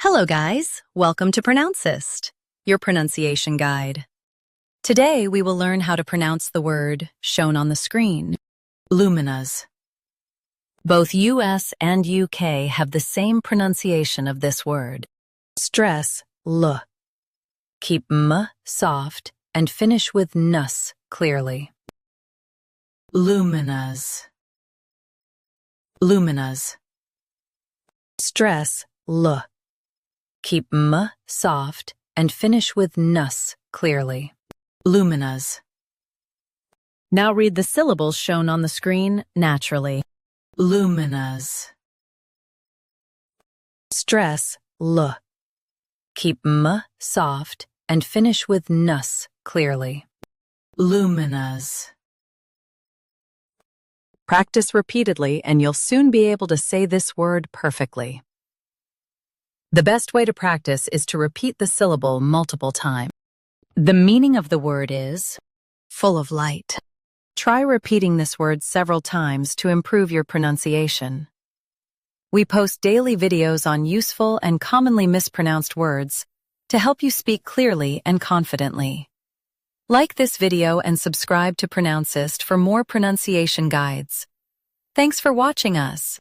Hello guys, welcome to Pronouncist, your pronunciation guide. Today we will learn how to pronounce the word shown on the screen, LUMINOUS. Both US and UK have the same pronunciation of this word. Stress L. Keep M soft and finish with nus clearly. LUMINOUS. LUMINOUS. Stress L. Keep M soft and finish with nus clearly. LUMINOUS. Now read the syllables shown on the screen naturally. LUMINOUS. Stress L. Keep M soft and finish with nus clearly. LUMINOUS. Practice repeatedly and you'll soon be able to say this word perfectly. The best way to practice is to repeat the syllable multiple times. The meaning of the word is full of light. Try repeating this word several times to improve your pronunciation. We post daily videos on useful and commonly mispronounced words to help you speak clearly and confidently. Like this video and subscribe to Pronouncist for more pronunciation guides. Thanks for watching us.